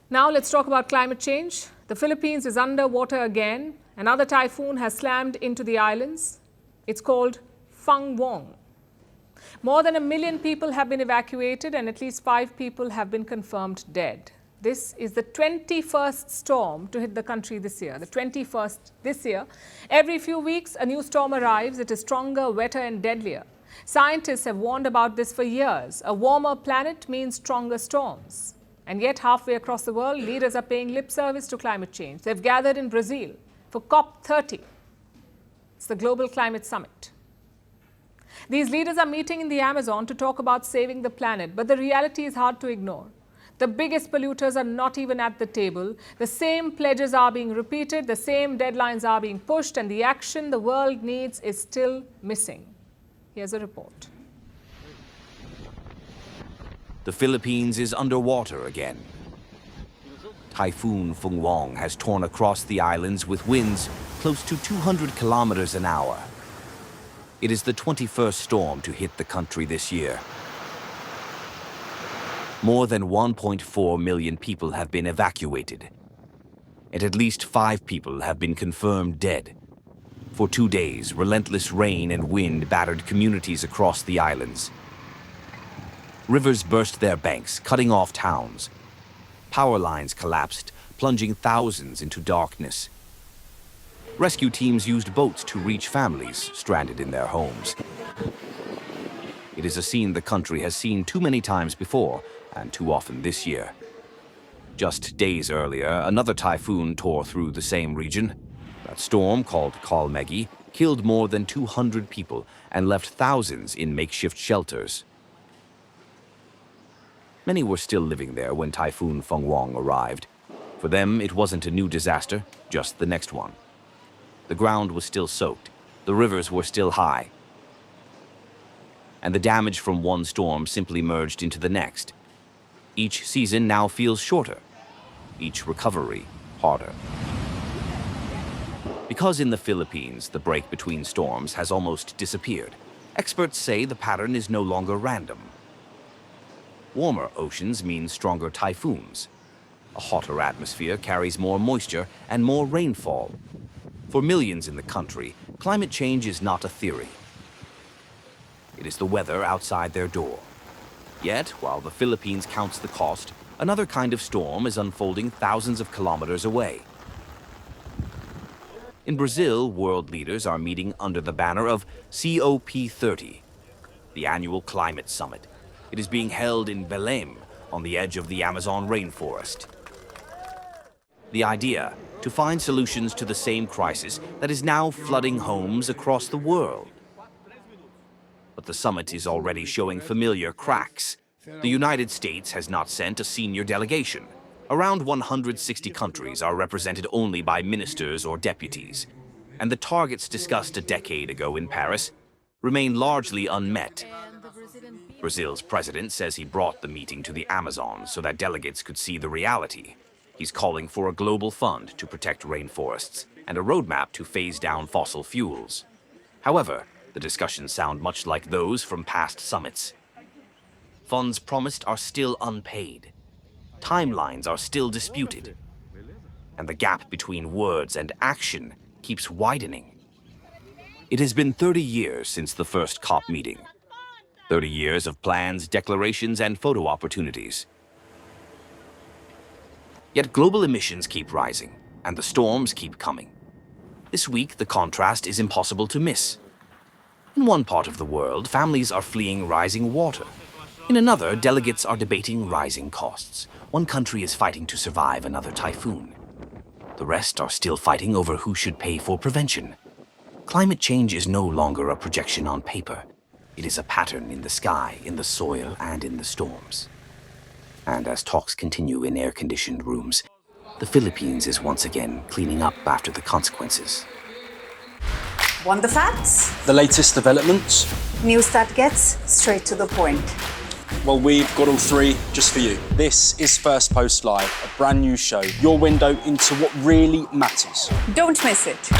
Now let's talk about climate change. The Philippines is underwater again. Another typhoon has slammed into the islands. It's called Fung-wong. More than 1 million people have been evacuated and at least 5 people have been confirmed dead. This is the 21st storm to hit the country this year. The 21st this year. Every few weeks, a new storm arrives. It is stronger, wetter and deadlier. Scientists have warned about this for years. A warmer planet means stronger storms. And yet, halfway across the world, leaders are paying lip service to climate change. They've gathered in Brazil for COP30. It's the Global Climate Summit. These leaders are meeting in the Amazon to talk about saving the planet, but the reality is hard to ignore. The biggest polluters are not even at the table. The same pledges are being repeated, the same deadlines are being pushed, and the action the world needs is still missing. Here's a report. The Philippines is underwater again. Typhoon Fung-wong has torn across the islands with winds close to 200 kilometers an hour. It is the 21st storm to hit the country this year. More than 1.4 million people have been evacuated, and at least 5 people have been confirmed dead. For 2 days, relentless rain and wind battered communities across the islands. Rivers burst their banks, cutting off towns. Power lines collapsed, plunging thousands into darkness. Rescue teams used boats to reach families stranded in their homes. It is a scene the country has seen too many times before, and too often this year. Just days earlier, another typhoon tore through the same region. That storm, called Kalmaegi, killed more than 200 people and left thousands in makeshift shelters. Many were still living there when Typhoon Fung-wong arrived. For them, it wasn't a new disaster, just the next one. The ground was still soaked, the rivers were still high, and the damage from one storm simply merged into the next. Each season now feels shorter, each recovery harder. Because in the Philippines, the break between storms has almost disappeared, experts say the pattern is no longer random. Warmer oceans mean stronger typhoons. A hotter atmosphere carries more moisture and more rainfall. For millions in the country, climate change is not a theory. It is the weather outside their door. Yet, while the Philippines counts the cost, another kind of storm is unfolding thousands of kilometers away. In Brazil, world leaders are meeting under the banner of COP30, the annual climate summit. It is being held in Belém, on the edge of the Amazon rainforest. The idea, to find solutions to the same crisis that is now flooding homes across the world. But the summit is already showing familiar cracks. The United States has not sent a senior delegation. Around 160 countries are represented only by ministers or deputies. And the targets discussed a decade ago in Paris remain largely unmet. Brazil's president says he brought the meeting to the Amazon so that delegates could see the reality. He's calling for a global fund to protect rainforests and a roadmap to phase down fossil fuels. However, the discussions sound much like those from past summits. Funds promised are still unpaid. Timelines are still disputed. And the gap between words and action keeps widening. It has been 30 years since the first COP meeting. 30 years of plans, declarations, and photo opportunities. Yet global emissions keep rising, and the storms keep coming. This week, the contrast is impossible to miss. In one part of the world, families are fleeing rising water. In another, delegates are debating rising costs. One country is fighting to survive another typhoon. The rest are still fighting over who should pay for prevention. Climate change is no longer a projection on paper. It is a pattern in the sky, in the soil, and in the storms. And as talks continue in air-conditioned rooms, the Philippines is once again cleaning up after the consequences. Want the facts? The latest developments? News that gets straight to the point. Well, we've got all three just for you. This is Firstpost Live, a brand new show, your window into what really matters. Don't miss it.